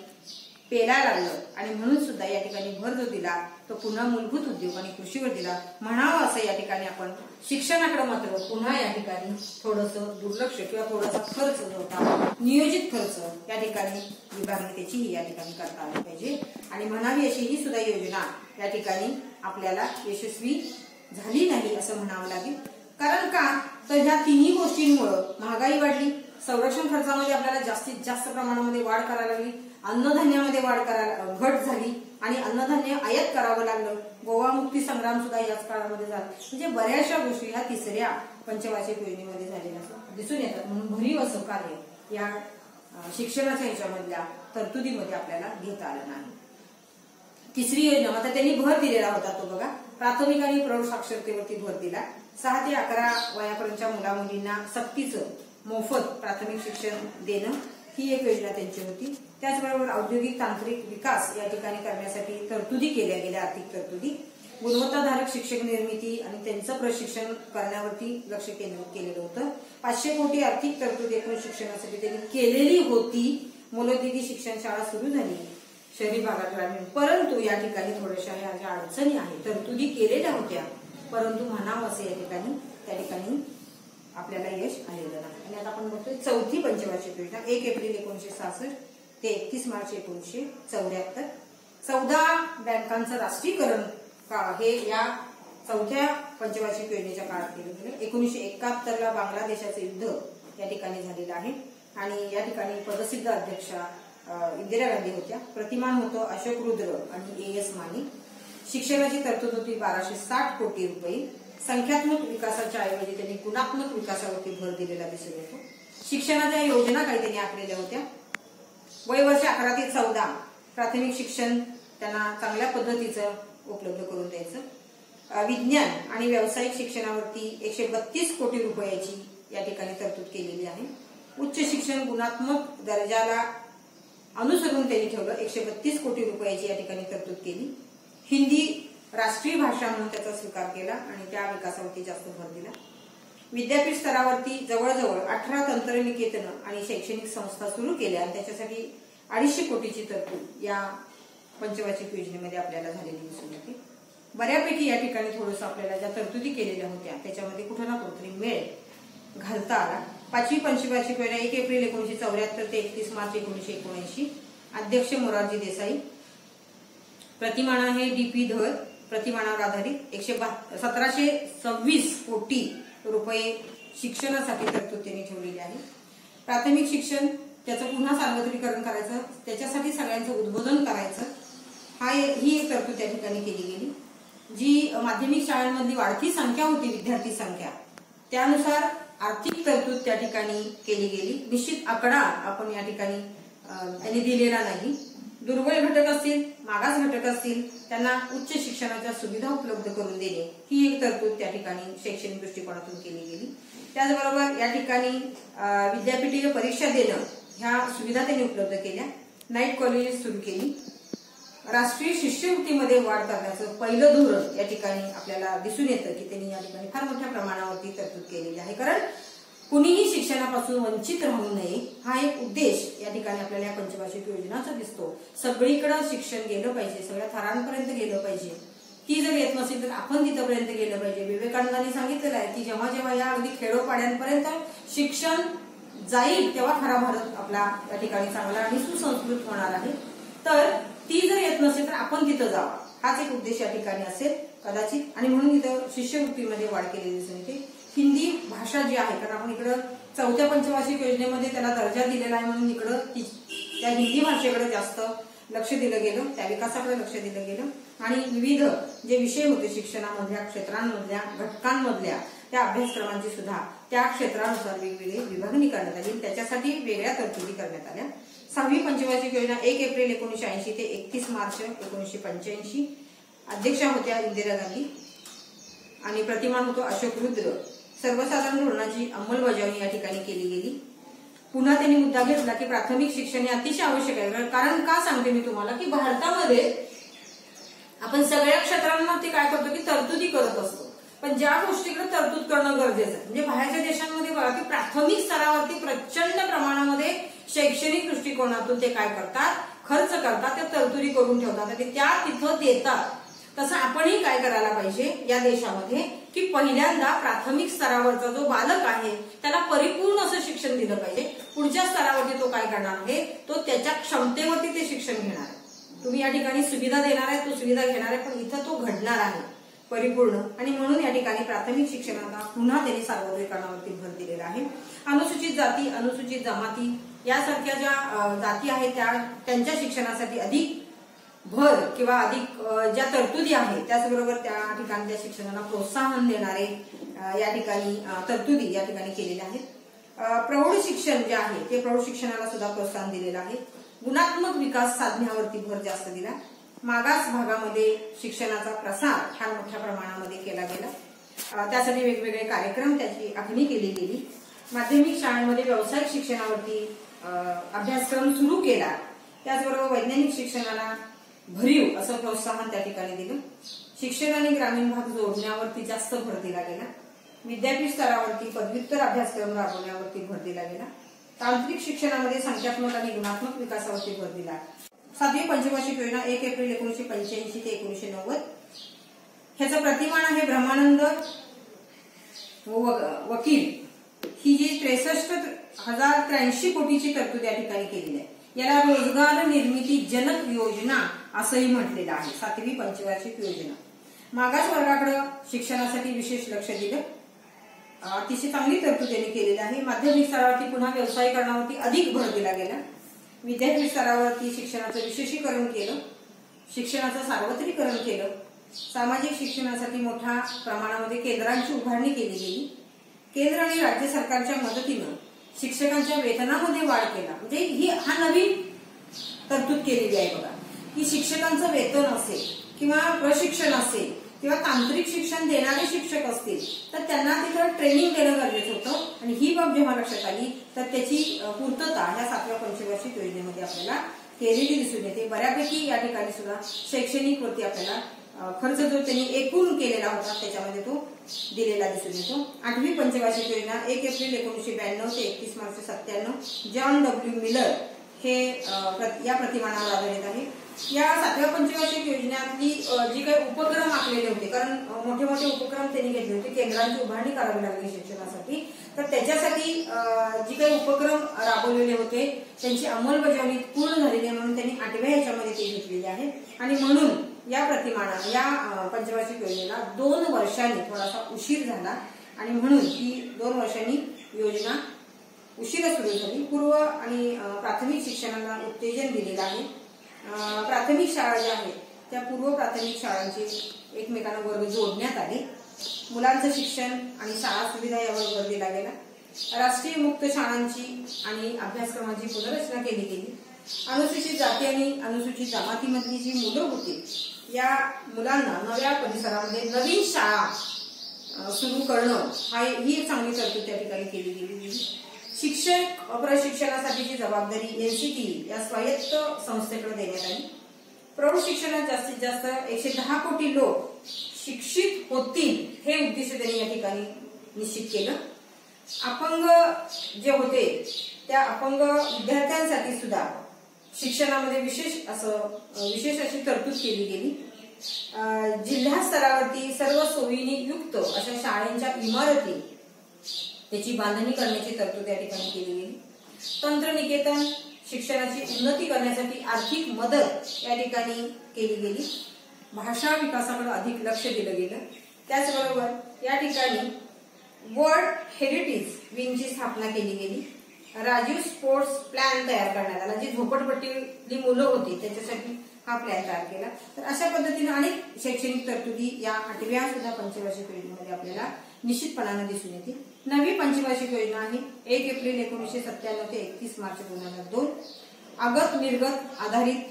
पेलायला लागलं आणि म्हणून सुद्धा या ठिकाणी भर जो दिला तो पुन्हा मूलभूत उद्योग आणि कृषीवर दिला. म्हणावं असं या ठिकाणी आपण शिक्षणाकडे मात्र पुन्हा या ठिकाणी थोडंसं दुर्लक्ष किंवा थोडासा खर्च जो होता नियोजित खर्च या ठिकाणी विभागणी त्याचीही या ठिकाणी करता आली पाहिजे आणि म्हणावी अशी ही सुद्धा योजना या ठिकाणी आपल्याला यशस्वी झाली नाही असं म्हणावं लागेल. कारण का तर ह्या तिन्ही गोष्टींमुळे महागाई वाढली, संरक्षण खर्चामध्ये आपल्याला जास्तीत जास्त प्रमाणामध्ये वाढ करायला लागली, अन्नधान्यामध्ये घट झाली आणि अन्नधान्य आयात करावं लागलं. गोवा मुक्ती संग्राम सुद्धा याच काळामध्ये झाला. म्हणजे बऱ्याचशा गोष्टी ह्या तिसऱ्या पंचवार्षिक योजनेमध्ये झालेल्या दिसून येतात. म्हणून भरीव असं कार्य या शिक्षणाच्या ह्याच्यामधल्या तरतुदीमध्ये आपल्याला घेता आलं नाही. तिसरी योजना मात्र त्यांनी भर दिलेला होता तो बघा, प्राथमिक आणि प्रौढ साक्षरतेवरती भर दिला. 6 ते 11 वयापर्यंतच्या मुला-मुलींना सक्तीचं मोफत प्राथमिक शिक्षण देणं ही एक योजना त्यांची होती. त्याचबरोबर औद्योगिक तांत्रिक विकास या ठिकाणी करण्यासाठी तरतुदी केल्या गेल्या, आर्थिक तरतुदी. गुणवत्ताधारक शिक्षक निर्मिती आणि त्यांचं प्रशिक्षण करण्यावरती लक्ष केंद्रित केलेलं होतं. 500 कोटी आर्थिक तरतूद एकूण शिक्षणासाठी त्यांनी केलेली होती. मूलभूत शिक्षण शाळा सुरू झाली शहरी भागात, ग्रामीण. परंतु या ठिकाणी थोड्याशा ह्या ज्या अडचणी आहेत, तरतुदी केलेल्या होत्या परंतु म्हणावं असे या ठिकाणी त्या ठिकाणी आपल्याला यश आलेलं नाही. आणि आता आपण बघतोय चौथी पंचवार्षिक योजना 1 एप्रिल 1966 ते 31 मार्च 1974. 14 बँकांचं राष्ट्रीयकरण हे या चौथ्या पंचवार्षिक योजनेच्या काळात केलं गेलं. 1971 बांगलादेशाचं युद्ध या ठिकाणी झालेलं आहे आणि या ठिकाणी पदसिद्ध अध्यक्षा इंदिरा गांधी होत्या. प्रतिमान होतं अशोक रुद्र आणि AS मानी. शिक्षणाची तरतूद होती 1260 कोटी रुपये. संख्यात्मक विकासाच्या ऐवजी त्यांनी गुणात्मक विकासावरती भर दिलेला दिसून येतो. शिक्षणाच्या योजना काही त्यांनी आखलेल्या होत्या. वयवर्ष 11 ते 14 प्राथमिक शिक्षण त्यांना चांगल्या पद्धतीचं उपलब्ध करून द्यायचं. विज्ञान आणि व्यावसायिक शिक्षणावरती 132 कोटी रुपयाची या ठिकाणी तरतूद केलेली आहे. उच्च शिक्षण गुणात्मक दर्जाला अनुसरून त्यांनी ठेवलं. 132 कोटी रुपयाची या ठिकाणी तरतूद केली. हिंदी राष्ट्रीय भाषा म्हणून त्याचा स्वीकार केला आणि त्या विकासावरती जास्त भर दिला. विद्यापीठ स्तरावरती जवळजवळ 18 तंत्रनिकेतनं आणि शैक्षणिक संस्था सुरू केल्या आणि त्याच्यासाठी 250 कोटीची तरतूद या पंचवार्षिक योजनेमध्ये आपल्याला झालेली दिसून येते. बऱ्यापैकी या ठिकाणी थोडंसं आपल्याला ज्या तरतुदी केलेल्या होत्या त्याच्यामध्ये कुठं ना कुठेतरी मेळ घालता आला. 5वी पंचवार्षिक योजना 1 एप्रिल 1974 ते 31 मार्च 1979. अध्यक्ष मोरारजी देसाई. प्रतिमान आहे DP धर. प्रतिमानावर आधारित 1726 कोटी रुपये शिक्षणासाठी तरतूद त्यांनी ठेवलेली आहे. प्राथमिक शिक्षण त्याचं पुन्हा सार्वत्रिकरण करायचं, त्याच्यासाठी सगळ्यांचं उद्बोधन करायचं, ही एक तरतूद त्या ठिकाणी केली गेली. जी माध्यमिक शाळांमधली वाढती संख्या होती, विद्यार्थी संख्या, त्यानुसार आर्थिक तरतूद त्या ठिकाणी केली गेली. निश्चित आकडा आपण या ठिकाणी त्यांनी दिलेला नाही. दुर्बल घटक असतील, मागास घटक असतील, त्यांना उच्च शिक्षणाच्या सुविधा उपलब्ध करून देणे ही एक तरतूद त्या ठिकाणी शैक्षणिक दृष्टिकोनातून केली गेली. त्याचबरोबर या ठिकाणी विद्यापीठीय परीक्षा देणं ह्या सुविधा त्यांनी उपलब्ध केल्या. नाईट कॉलेजेस सुरू केली. राष्ट्रीय शिष्यवृत्तीमध्ये वाढ करण्याचं पहिलं धोरण या ठिकाणी आपल्याला दिसून येतं की त्यांनी या ठिकाणी फार मोठ्या प्रमाणावरती तरतूद केलेली आहे. कारण कुणीही शिक्षणापासून वंचित राहू नये हा एक उद्देश या ठिकाणी आपल्याला या पंचवार्षिक योजनाचा दिसतो. सगळीकडे शिक्षण गेलं पाहिजे, सगळ्या थरांपर्यंत गेलं पाहिजे. ती जर येत नसेल तर आपण तिथपर्यंत गेलं पाहिजे. विवेकानंदांनी सांगितलेलं आहे की जेव्हा जेव्हा या अगदी खेडोपाड्यांपर्यंत शिक्षण जाईल तेव्हा खरा भारत आपला या ठिकाणी चांगला आणि सुसंस्कृत होणार आहे. तर ती जर येत नसेल तर आपण तिथं जावा, हाच एक उद्देश या ठिकाणी असेल कदाचित. आणि म्हणून इथं शिष्यवृत्तीमध्ये वाढ केलेली दिसून येते. हिंदी भाषा जी आहे, कारण आपण इकडं 4थ्या पंचवार्षिक योजनेमध्ये त्याला दर्जा दिलेला आहे म्हणून इकडं त्या हिंदी भाषेकडे जास्त लक्ष दिलं गेलं, त्या विकासाकडे लक्ष दिलं गेलं. आणि विविध जे विषय होते शिक्षणामधल्या, क्षेत्रांमधल्या, घटकांमधल्या त्या अभ्यासक्रमांची सुद्धा त्या क्षेत्रानुसार वेगवेगळी विभागणी करण्यात आली. त्याच्यासाठी वेगळ्या तरतुदी करण्यात आल्या. 6वी पंचवार्षिक योजना 1 एप्रिल 1980 ते 31 मार्च 1985. अध्यक्षा होत्या इंदिरा गांधी आणि प्रतिमान होतो अशोक रुद्र. सर्वसाधारण धोरणाची अंमलबजावणी या ठिकाणी केली गेली. पुन्हा त्यांनी मुद्दा घेतला की प्राथमिक शिक्षण हे अतिशय आवश्यक आहे. कारण का सांगते मी तुम्हाला की भारतामध्ये आपण सगळ्या क्षेत्रांमध्ये काय करतो की तरतुदी करत असतो, पण ज्या गोष्टीकडे तरतूद करणं गरजेचं आहे म्हणजे बाहेरच्या देशांमध्ये बघा की प्राथमिक स्तरावरती प्रचंड प्रमाणामध्ये शैक्षणिक दृष्टिकोनातून ते काय करतात, खर्च करतात, त्या तरतुदी करून ठेवतात, त्या तिथं देतात. तसं आपणही काय करायला पाहिजे या देशामध्ये की पहिल्यांदा प्राथमिक स्तरावरचा जो बालक आहे त्याला परिपूर्ण असं शिक्षण दिलं पाहिजे. पुढच्या स्तरावरती तो काय करणार आहे, तो त्याच्या क्षमतेवरती ते शिक्षण घेणार आहे. तुम्ही या ठिकाणी सुविधा देणार आहे, तो सुविधा घेणार आहे, पण इथं तो घडणार आहे परिपूर्ण. आणि म्हणून या ठिकाणी प्राथमिक शिक्षणाला पुन्हा त्यांनी सार्वत्रिकरणावरती भर दिलेला आहे. अनुसूचित जाती, अनुसूचित जमाती यासारख्या ज्या जाती आहेत त्यांच्या शिक्षणासाठी अधिक भर किंवा अधिक ज्या तरतुदी आहेत त्याचबरोबर त्या ठिकाणी त्या शिक्षणाला प्रोत्साहन देणारे या ठिकाणी तरतुदी या ठिकाणी केलेल्या आहेत. प्रौढ शिक्षण जे आहे ते प्रौढ शिक्षणाला सुद्धा प्रोत्साहन दिलेलं आहे. गुणात्मक विकास साधण्यावरती भर जास्त दिला. मागास भागामध्ये शिक्षणाचा प्रसार फार मोठ्या प्रमाणामध्ये केला गेला. त्यासाठी वेगवेगळे कार्यक्रम त्याची आखणी केली गेली. माध्यमिक शाळांमध्ये व्यावसायिक शिक्षणावरती अभ्यासक्रम सुरू केला. त्याचबरोबर वैज्ञानिक शिक्षणाला भरीव असं प्रोत्साहन त्या ठिकाणी दिलं. शिक्षण आणि ग्रामीण भाग जोडण्यावरती जास्त भर दिला गेला. विद्यापीठ स्तरावरती पदव्युत्तर अभ्यासक्रम राबवण्यावरती भर दिला गेला. तांत्रिक शिक्षणामध्ये संख्यात्मक आणि गुणात्मक विकासावरती भर दिला. 7वी पंचवार्षिक योजना 1 एप्रिल 1985 ते 1990. ह्याचं प्रतिमान आहे ब्रह्मानंद वकील. ही जी 63,083 कोटीची तरतूद या ठिकाणी केलेली आहे. याला रोजगार निर्मिती जनक योजना असंही म्हटलेलं आहे. 7वी पंचवार्षिक योजना. मागास वर्गाकडे शिक्षणासाठी विशेष लक्ष दिलं. अतिशय चांगली तरतूद त्यांनी केलेली आहे. माध्यमिक स्तरावरती पुन्हा व्यवसायीकरणावरती अधिक भर दिला गेला. विद्यापीठ स्तरावरती शिक्षणाचं विशेषीकरण केलं. शिक्षणाचं सार्वत्रिकरण केलं. सामाजिक शिक्षणासाठी मोठ्या प्रमाणामध्ये केंद्रांची उभारणी केली गेली. केंद्र आणि राज्य सरकारच्या मदतीनं शिक्षकांच्या वेतनामध्ये वाढ केला. म्हणजे हा नवीन तरतूद केलेली आहे बघा की शिक्षकांचं वेतन असेल किंवा प्रशिक्षण असेल किंवा तांत्रिक शिक्षण देणारे शिक्षक असतील तर त्यांना तिथं ट्रेनिंग देणं गरजेचं होतं. आणि ही बाब जेव्हा लक्षात आली तर त्याची पूर्तता ह्या 7व्या पंचवार्षिक योजनेमध्ये आपल्याला केलेली दिसून येते. बऱ्यापैकी या ठिकाणी सुद्धा शैक्षणिक वरती आपल्याला खर्च जो त्यांनी एकूण केलेला होता त्याच्यामध्ये तो दिलेला दिसून येतो. 8वी पंचवार्षिक योजना 1 एप्रिल 1992 ते 31 मार्च 1997. जॉन डब्ल्यू मिलर हे या प्रतिमानावर आधारित आहे. या 7व्या पंचवार्षिक योजनेतली जी काही उपक्रम आखलेले होते, कारण मोठे मोठे उपक्रम त्यांनी घेतले होते, केंद्रांची उभारणी करावी लागली शिक्षणासाठी, तर त्याच्यासाठी जी काही उपक्रम राबवलेले होते त्यांची अंमलबजावणी पूर्ण झालेली आहे म्हणून त्यांनी 8व्या ह्याच्यामध्ये ते घेतलेले आहे. आणि म्हणून या पंचवार्षिक योजनेला 2 वर्षांनी थोडासा उशीर झाला आणि म्हणून ही 2 वर्षांनी योजना उशिरा सुरू झाली. पूर्व आणि प्राथमिक शिक्षणाला उत्तेजन दिलेलं आहे. प्राथमिक शाळा ज्या आहेत त्या पूर्व प्राथमिक शाळांचे एकमेकांना वर्ग जोडण्यात आले. मुलांचं शिक्षण आणि शाळा सुविधा यावर भर दिला गेला. राष्ट्रीय मुक्त शाळांची आणि अभ्यासक्रमाची पुनर्रचना केली गेली. अनुसूचित जाती आणि अनुसूचित जमातीमधली जी मुलं होती या मुलांना नव्या परिसरामध्ये नवीन शाळा सुरू करणं ही एक चांगली तरतूद त्या ठिकाणी केली गेली. शिक्षक प्रशिक्षणासाठीची जबाबदारी NCTE या स्वायत्त संस्थेकडे देण्यात आली. प्रौढ शिक्षणात जास्तीत जास्त 110 कोटी लोक शिक्षित होतील हे उद्दिष्ट त्यांनी या ठिकाणी निश्चित केलं. अपंग जे होते त्या अपंग विद्यार्थ्यांसाठी सुद्धा शिक्षणामध्ये विशेष अशी तरतूद केली गेली. जिल्हा स्तरावरती सर्व सोयींनी युक्त अशा शाळांच्या इमारती त्याची बांधणी करण्याची तरतूद या ठिकाणी केली गेली. तंत्रनिकेतन शिक्षणाची उन्नती करण्यासाठी आर्थिक मदत या ठिकाणी केली गेली. भाषा विकासाकडे अधिक लक्ष दिलं गेलं. त्याचबरोबर या ठिकाणी वर्ल्ड हेरिटेज विंगची स्थापना केली गेली. राजीव स्पोर्ट्स प्लॅन तयार करण्यात आला. जी झोपडपट्टीतली मुलं होती त्याच्यासाठी हा प्लॅन तयार केला. तर अशा पद्धतीने अनेक शैक्षणिक तरतुदी या 8व्या सुद्धा पंचवार्षिक योजनेमध्ये आपल्याला निश्चितपणाने दिसून येतील. नवी पंचवार्षिक योजना आहे 1 एप्रिल 1997 ते 31 मार्च 2002. आगत निर्गत आधारित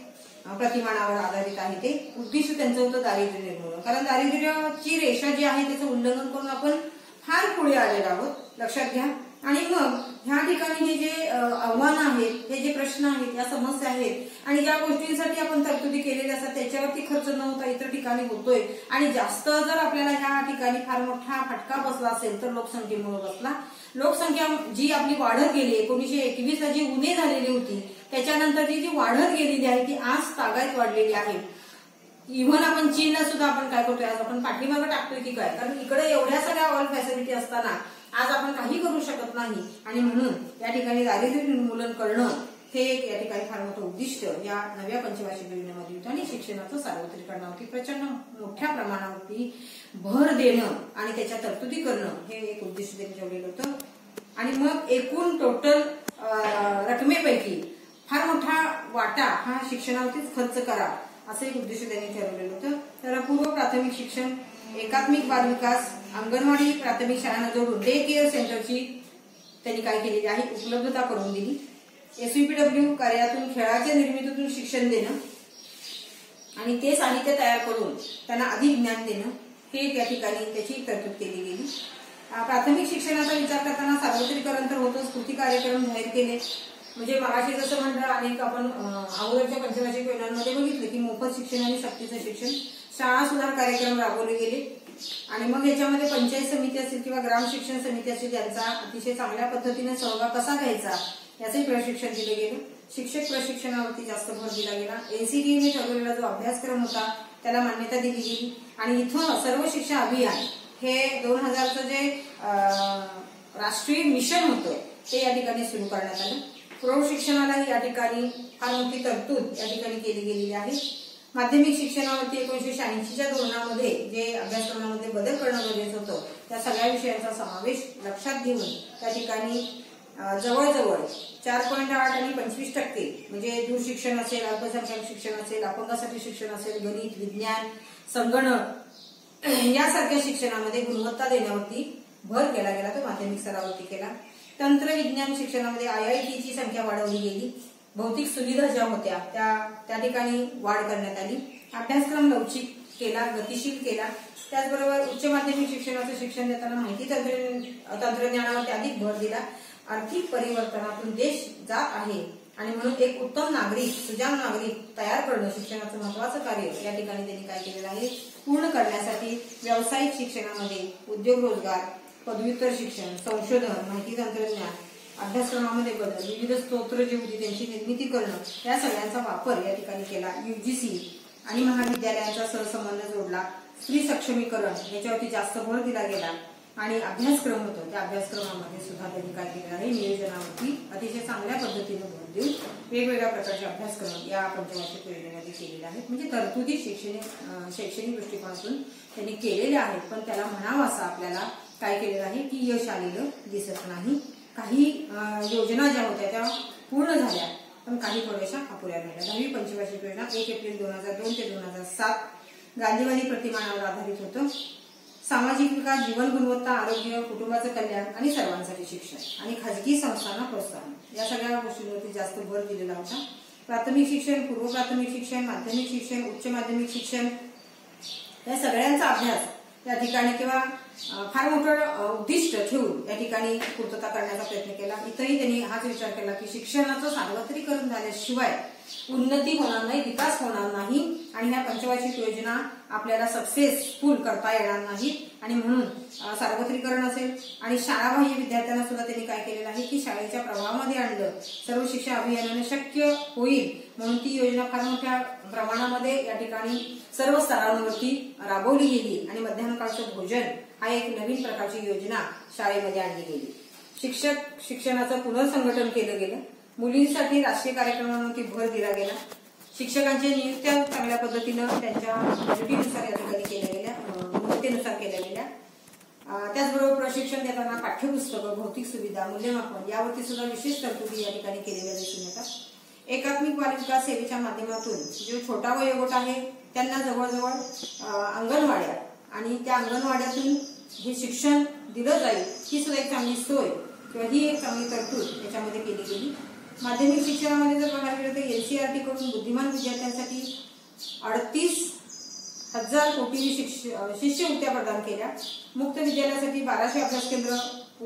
प्रतिमानावर आधारित आहे. ते उद्दिष्ट त्यांचं होतं दारिद्र्य निर्मूलन. कारण दारिद्र्याची रेषा जी आहे त्याचं उल्लंघन करून आपण फार पुढे आलेलो आहोत, लक्षात घ्या. आणि मग ह्या ठिकाणी हे जे आव्हानं आहेत, हे जे प्रश्न आहेत, या समस्या आहेत आणि ज्या गोष्टींसाठी आपण तरतुदी केलेल्या असतात त्याच्यावरती खर्च न होता इतर ठिकाणी होतोय आणि जास्त जर आपल्याला ह्या ठिकाणी फार मोठा फटका बसला असेल तर लोकसंख्येमुळे बसला. लोकसंख्या जी आपली वाढत गेली 1921ला जी उणे झालेली होती त्याच्यानंतर जी वाढत गेलेली आहे ती आज तागायत वाढलेली आहे. इव्हन आपण चीनला सुद्धा आपण काय करतोय, आज आपण पाठीमागे टाकतोय की काय, कारण इकडे एवढ्या सगळ्या ऑल फॅसिलिटी असताना आज आपण काही करू शकत नाही. आणि म्हणून या ठिकाणी दारिद्र्य निर्मूलन करणं हे एक या ठिकाणी फार मोठं उद्दिष्ट या नव्या पंचवार्षिक योजनेमध्ये होतं. आणि शिक्षणाचं सार्वत्रिकरणावरती प्रचंड मोठ्या प्रमाणावरती भर देणं आणि त्याच्या तरतुदी करणं हे एक उद्दिष्ट त्यांनी ठेवलेलं होतं. आणि मग एकूण टोटल रकमेपैकी फार मोठा वाटा हा शिक्षणावरतीच खर्च करा असं एक उद्दिष्ट त्यांनी ठरवलेलं होतं. तर पूर्व प्राथमिक शिक्षण, एकात्मिक बाल विकास, अंगणवाडी प्राथमिक शाळांना जोडून डे केअर सेंटरची त्यांनी काय केलेली आहे, उपलब्धता करून दिली. SVPW कार्यातून खेळाच्या निर्मितीतून शिक्षण देणं आणि ते साहित्य तयार करून त्यांना अधिक ज्ञान देणं हे या ठिकाणी त्याची तरतूद केली गेली. प्राथमिक शिक्षणाचा विचार करताना सार्वत्रिकरण तर होतच, कृती कार्यक्रम जाहीर केले. म्हणजे मगाशी जसं म्हणलं अनेक आपण अगोदरच्या पंचवार्षिक योजनांमध्ये बघितलं की मोफत शिक्षण आणि सक्तीचं शिक्षण, शाळा सुधार कार्यक्रम राबवले गेले. आणि मग याच्यामध्ये पंचायत समिती असेल किंवा ग्राम शिक्षण समिती असेल यांचा अतिशय चांगल्या पद्धतीने सहभाग कसा घ्यायचा याचे प्रशिक्षण दिले गेले. शिक्षक प्रशिक्षणावरती जास्त भर दिला गेला. NCTE ने ठरवलेला जो अभ्यासक्रम होता त्याला मान्यता दिली गेली. आणि इथं सर्व शिक्षा अभियान हे 2000चं जे राष्ट्रीय मिशन होतं ते या ठिकाणी सुरू करण्यात आलं. प्रौढ शिक्षणालाही या ठिकाणी फार मोठी तरतूद या ठिकाणी केली गेलेली आहे. माध्यमिक शिक्षणावरती 1986च्या धोरणामध्ये जे अभ्यासक्रमामध्ये बदल करणं गरजेचं होतं त्या सगळ्या विषयांचा समावेश लक्षात घेऊन त्या ठिकाणी जवळजवळ 4.8 आणि 25% म्हणजे दूर शिक्षण असेल, अल्पसंख्याक शिक्षण असेल, अपंगासाठी शिक्षण असेल, गणित, विज्ञान, संगणक यासारख्या शिक्षणामध्ये गुणवत्ता देण्यावरती भर केला गेला, तो माध्यमिक स्तरावरती केला. तंत्रविज्ञान शिक्षणामध्ये IIT ची संख्या वाढवली गेली. भौतिक सुविधा ज्या होत्या त्या ठिकाणी वाढ करण्यात आली. अभ्यासक्रम लवचिक केला, गतिशील केला. त्याचबरोबर उच्च माध्यमिक शिक्षणाचं शिक्षण देताना माहिती तंत्रज्ञानावर अधिक भर दिला. आर्थिक परिवर्तनातून देश जात आहे आणि म्हणून एक उत्तम नागरिक, सुजाण नागरिक तयार करणं शिक्षणाचं महत्वाचं कार्य या ठिकाणी त्यांनी काय केलेलं आहे पूर्ण करण्यासाठी व्यावसायिक शिक्षणामध्ये उद्योग रोजगार, पदव्युत्तर शिक्षण, संशोधन, माहिती तंत्रज्ञान, अभ्यासक्रमामध्ये बदल, विविध स्तोत्र जी होती त्यांची निर्मिती करणं या सगळ्यांचा वापर या ठिकाणी केला. UGC आणि महाविद्यालयांचा सहसंबंध जोडला. स्त्री सक्षमीकरण याच्यावरती जास्त भर दिला गेला. आणि अभ्यासक्रम होतो त्या अभ्यासक्रमामध्ये सुद्धा त्यांनी काय केलेलं आहे नियोजनावरती अतिशय चांगल्या पद्धतीने भर देऊन वेगवेगळ्या प्रकारचे अभ्यासक्रम या पंचवार्षिक योजनेमध्ये केलेले आहेत. म्हणजे तरतुदी शैक्षणिक दृष्टिकोनातून त्यांनी केलेले आहेत. पण त्याला म्हणावं असं आपल्याला काय केलेलं आहे की यश आलेलं दिसत नाही. काही योजना ज्या होत्या त्या पूर्ण झाल्या पण काही थोड्याशा अपुऱ्या राहिल्या. 10वी पंचवार्षिक योजना 1 एप्रिल 2002 ते 2007 गांधीवादी प्रतिमानावर आधारित होतं. सामाजिक विकास, जीवन गुणवत्ता, आरोग्य, कुटुंबाचं कल्याण आणि सर्वांसाठी शिक्षण आणि खाजगी संस्थांना प्रोत्साहन या सगळ्या गोष्टींवरती जास्त भर दिलेला होता. प्राथमिक शिक्षण, पूर्व प्राथमिक शिक्षण, माध्यमिक शिक्षण, उच्च माध्यमिक शिक्षण या सगळ्यांचा अभ्यास या ठिकाणी किंवा फार मोठं उद्दिष्ट ठेवून या ठिकाणी पूर्तता करण्याचा प्रयत्न केला. इथंही त्यांनी हाच विचार केला की शिक्षणाचं सार्वत्रिकरण झाल्याशिवाय उन्नती होणार नाही, विकास होणार नाही आणि ह्या पंचवार्षिक योजना आपल्याला सक्सेसफुल करता येणार नाहीत आणि म्हणून सार्वत्रिकरण असेल आणि शाळाबाह्य विद्यार्थ्यांना सुद्धा त्यांनी काय केलेलं आहे की शाळेच्या प्रवाहामध्ये आणलं. सर्व शिक्षा अभियानाने शक्य होईल म्हणून ती योजना फार मोठ्या प्रमाणामध्ये या ठिकाणी सर्व स्तरांवरती राबवली गेली आणि मध्यान्हकाळचं भोजन हा एक नवीन प्रकारची योजना शाळेमध्ये आणली गेली. शिक्षणाचं पुनर्संघटन केलं गेलं. मुलींसाठी राष्ट्रीय कार्यक्रमांवरती भर दिला गेला. शिक्षकांच्या नियुक्त्या चांगल्या पद्धतीनं त्यांच्या ड्युटीनुसार या ठिकाणी केल्या गेल्या, गुणवत्तेनुसार केल्या गेल्या. त्याचबरोबर प्रशिक्षण देताना पाठ्यपुस्तकं, भौतिक सुविधा, मूल्यमापन यावरती सुद्धा विशेष तरतुदी या ठिकाणी केलेल्या दिसून येतात. एकात्मिक बाल विकास सेवेच्या माध्यमातून जो छोटा वयोगट आहे त्यांना जवळजवळ अंगणवाड्या आणि त्या अंगणवाड्यातून हे शिक्षण दिलं जाईल ही सुद्धा एक चांगली सोय किंवा ही एक चांगली तरतूद याच्यामध्ये केली गेली. माध्यमिक शिक्षणामध्ये जर बघायला गेलं तर NCERT कडून बुद्धिमान विद्यार्थ्यांसाठी 38,000 कोटी शिष्यवृत्त्या प्रदान केल्या. मुक्त विद्यालयासाठी 1200 अभ्यास केंद्र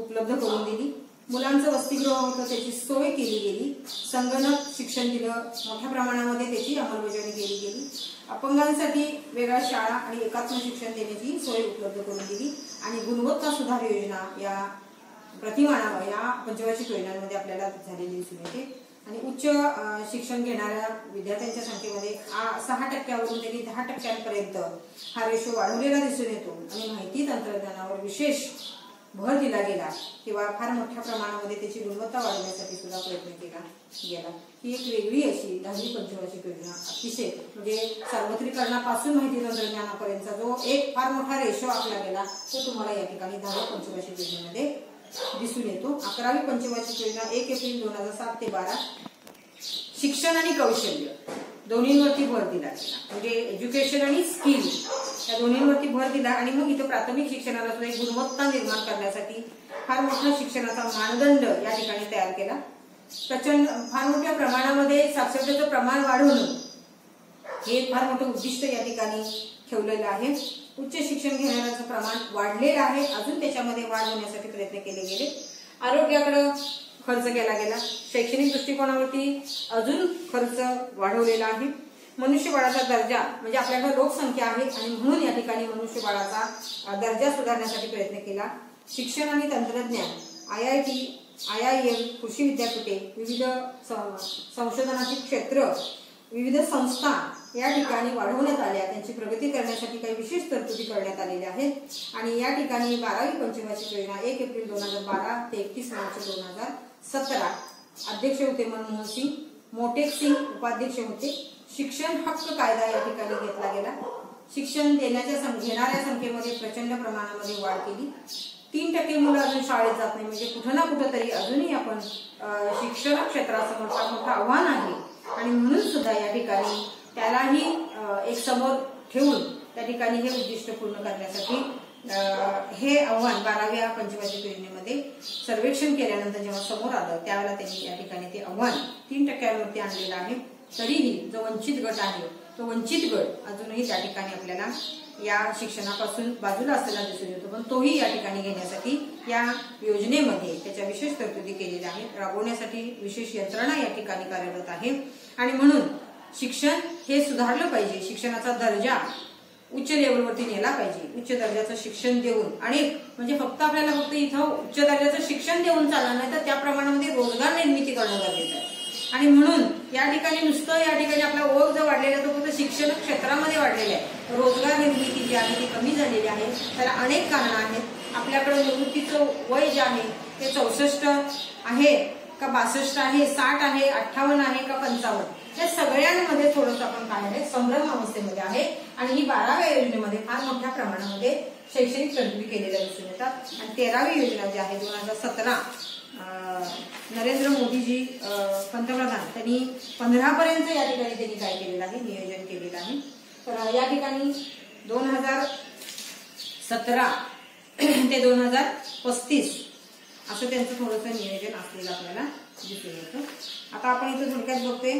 उपलब्ध करून दिली. मुलांचं वसतिगृह होतं त्याची सोय केली गेली. संगणक शिक्षण दिलं, मोठ्या प्रमाणामध्ये त्याची अंमलबजावणी केली गेली. अपंगांसाठी वेगळ्या शाळा आणि एकात्म शिक्षण देण्याची सोय उपलब्ध करून दिली आणि गुणवत्ता सुधार योजना या प्रतिमानावर या पंचवार्षिक योजनांमध्ये आपल्याला झालेली दिसून येते. आणि उच्च शिक्षण घेणाऱ्या विद्यार्थ्यांच्या संख्येमध्ये 6% त्यांनी 10% हा रेशो वाढवलेला दिसून येतो आणि माहिती तंत्रज्ञानावर विशेष भर दिला गेला किंवा फार मोठ्या प्रमाणामध्ये त्याची गुणवत्ता वाढवण्यासाठी सुद्धा प्रयत्न केला गेला. ही एक वेगळी अशी 10वी पंचवार्षिक योजना अतिशय म्हणजे सार्वत्रिकरणापासून माहिती तंत्रज्ञानापर्यंतचा जो एक फार मोठा रेशो आखला गेला तो तुम्हाला या ठिकाणी 10वी पंचवार्षिक योजनेमध्ये दिसून येतो. 11वी पंचवार्षिक योजना 1 एप्रिल 2007 ते 12 शिक्षण आणि कौशल्य दोन्हींवरती भर दिला गेला. म्हणजे एज्युकेशन आणि स्किल या दोन्हींवरती भर दिला आणि मग इथं प्राथमिक शिक्षणाला सुद्धा एक गुणवत्ता निर्माण करण्यासाठी फार मोठा शिक्षणाचा मानदंड या ठिकाणी तयार केला. प्रचंड फार मोठ्या प्रमाणामध्ये साक्षरतेचं प्रमाण वाढवणं हे फार मोठं उद्दिष्ट या ठिकाणी ठेवलेलं आहे. उच्च शिक्षण घेणाऱ्यांचं प्रमाण वाढलेलं आहे, अजून त्याच्यामध्ये वाढ होण्यासाठी प्रयत्न केले गेले. आरोग्याकडे खर्च केला गेला. शैक्षणिक दृष्टिकोनावरती अजून खर्च वाढवलेला आहे. मनुष्यबळाचा दर्जा म्हणजे आपल्याकडे लोकसंख्या आहे आणि म्हणून या ठिकाणी मनुष्यबळाचा दर्जा सुधारण्यासाठी प्रयत्न केला. शिक्षण आणि तंत्रज्ञान, IIT, IIM, कृषी विद्यापीठे, विविध संशोधनाची क्षेत्र, विविध संस्था या ठिकाणी वाढवण्यात आल्या. त्यांची प्रगती करण्यासाठी काही विशेष तरतुदी करण्यात आलेल्या आहेत. आणि या ठिकाणी 12वी पंचवार्षिक योजना 1 एप्रिल 2012 ते 31 मार्च 2017 अध्यक्ष होते मनमोहन सिंग, मोटेक सिंग उपाध्यक्ष होते. शिक्षण हक्क कायदा या ठिकाणी घेतला गेला. शिक्षण घेणाऱ्या संख्येमध्ये प्रचंड प्रमाणामध्ये वाढ केली. 3% मुलं अजून शाळेत जात नाही म्हणजे कुठं ना कुठं तरी अजूनही आपण शिक्षण क्षेत्रासमोर फार मोठं आव्हान आहे आणि म्हणून सुद्धा या ठिकाणी त्यालाही एक समोर ठेवून त्या ठिकाणी हे उद्दिष्ट पूर्ण करण्यासाठी हे आव्हान 12व्या पंचवार्षिक योजनेमध्ये सर्वेक्षण केल्यानंतर जेव्हा समोर आलं त्यावेळेला त्यांनी या ठिकाणी ते आव्हान 3% आणलेलं आहे. तरीही जो वंचित गट आहे तो वंचित गट अजूनही त्या ठिकाणी आपल्याला या शिक्षणापासून बाजूला असलेला दिसून येतो, पण तोही या ठिकाणी घेण्यासाठी या योजनेमध्ये त्याच्या विशेष तरतुदी केलेल्या आहेत. राबवण्यासाठी विशेष यंत्रणा या ठिकाणी कार्यरत आहे आणि म्हणून शिक्षण हे सुधारलं पाहिजे. शिक्षणाचा दर्जा उच्च लेवलवरती नेला पाहिजे. उच्च दर्जाचं शिक्षण देऊन अनेक म्हणजे फक्त इथं उच्च दर्जाचं शिक्षण देऊन चालणार नाही तर त्या प्रमाणामध्ये रोजगार निर्मिती करणं गरजेचं आहे. आणि म्हणून या ठिकाणी नुसतं या ठिकाणी आपला ओघ जो वाढलेला तो फक्त शिक्षण क्षेत्रामध्ये वाढलेला आहे. रोजगार निर्मिती जी आहे ती कमी झालेली आहे. त्याला अनेक कारणं आहेत. आपल्याकडे निवृत्तीचं वय जे आहे ते 64 आहे का 62 आहे, 60 आहे, 58 आहे का 55, या सगळ्यांमध्ये थोडंसं आपण काय आहे संभ्रम अवस्थेमध्ये आहे आणि ही 12व्या योजनेमध्ये फार मोठ्या प्रमाणामध्ये शैक्षणिक तरतुदी केलेल्या दिसून येतात। आणि 13वी योजना जी आहे 2017 नरेंद्र मोदीजी पंतप्रधान त्यांनी 15 पर्यंत या ठिकाणी त्यांनी काय केलेलं आहे, नियोजन केलेलं आहे। तर या ठिकाणी 2017 ते 2035 असं त्यांचं थोडंसं नियोजन असलेलं आपल्याला दिसून येतं। आता आपण इथं थोडक्यात बघतोय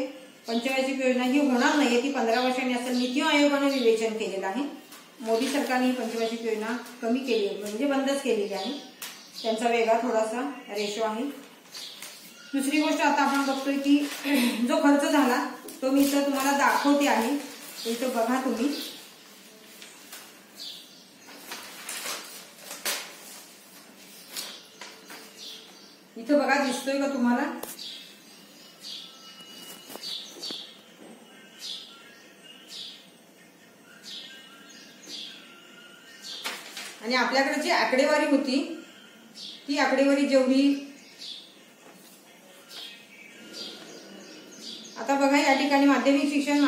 पंचवार्षिक योजना ही होणार नाही, ती 15 वर्षांनी असं नीती आयोगाने विवेचन केलेलं आहे। मोदी सरकारने ही पंचवार्षिक योजना कमी केली म्हणजे बंदच केलेली आहे, त्यांचा वेगळा थोडासा रेशो आहे। दुसरी गोष्ट आता आपण बघतोय की जो खर्च झाला तो मी इथं तुम्हाला दाखवते आहे, इथं बघा तुम्ही। इथं बघा दिसतोय का तुम्हाला? आणि आपल्याकडे जी आकडेवारी होती ती आकडेवारी जेवढी आता बघा या ठिकाणी माध्यमिक शिक्षण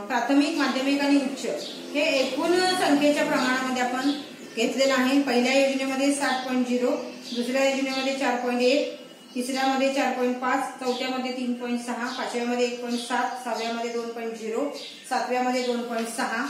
प्राथमिक, माध्यमिक आणि उच्च हे एकूण संख्येच्या प्रमाणामध्ये आपण घेतलेलं आहे। पहिल्या योजनेमध्ये 7.0, दुसऱ्या योजनेमध्ये 4.1, तिसऱ्यामध्ये 4.5, चौथ्यामध्ये 3.6, पाचव्यामध्ये 1.7, सहाव्यामध्ये 2.0, सातव्यामध्ये 2.6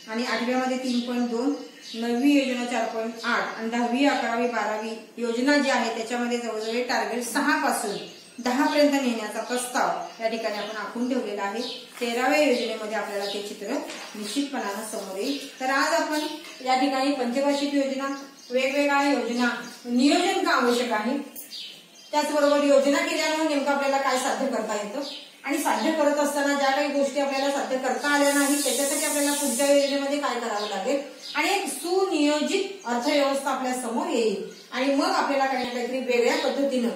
आणि आठव्यामध्ये 3.2, 9वी योजना 4.8 आणि 10वी, 11वी, 12वी योजना जी आहे त्याच्यामध्ये जवळजवळ टार्गेट 6 पासून 10 पर्यंत नेण्याचा प्रस्ताव या ठिकाणी आपण आखून ठेवलेला आहे। 13व्या योजनेमध्ये आपल्याला ते चित्र निश्चितपणाने समोर येईल। तर आज आपण या ठिकाणी पंचवार्षिक योजना, वेगवेगळ्या योजना नियोजन का आवश्यक आहे, त्याचबरोबर योजना केल्यामुळे नेमकं आपल्याला काय साध्य करता येतं आणि साध्य करत असताना ज्या काही गोष्टी आपल्याला साध्य करता आल्या नाही त्याच्यासाठी आपल्याला पुढच्या योजनेमध्ये काय करावं लागेल आणि एक सुनियोजित अर्थव्यवस्था आपल्या समोर येईल आणि मग आपल्याला काहीतरी वेगळ्या पद्धतीनं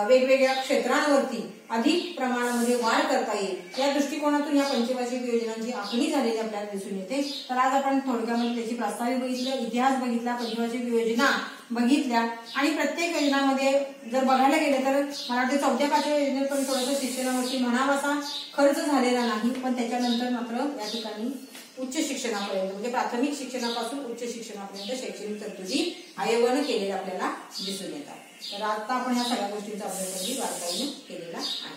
वेगवेगळ्या क्षेत्रांवरती अधिक प्रमाणामध्ये वाढ करता येईल। या दृष्टिकोनातून या पंचवार्षिक योजनांची आखणी झालेली आपल्याला दिसून येते। तर आज आपण थोडक्यामध्ये त्याची प्रास्ताविक बघितलं, इतिहास बघितला, पंचवार्षिक योजना बघितल्या आणि प्रत्येक योजनांमध्ये जर बघायला गेलं तर मला वाटतं 4थ्या 5व्या योजनेत पण थोडंसं शिक्षणावरती म्हणावासा खर्च झालेला नाही, पण त्याच्यानंतर मात्र या ठिकाणी उच्च शिक्षणापर्यंत म्हणजे प्राथमिक शिक्षणापासून उच्च शिक्षणापर्यंत शैक्षणिक तरतुदी आयोगाने केलेल्या आपल्याला दिसून येतात। तर आता आपण या सगळ्या गोष्टींचा अभ्यास बारकाईने केलेला आहे।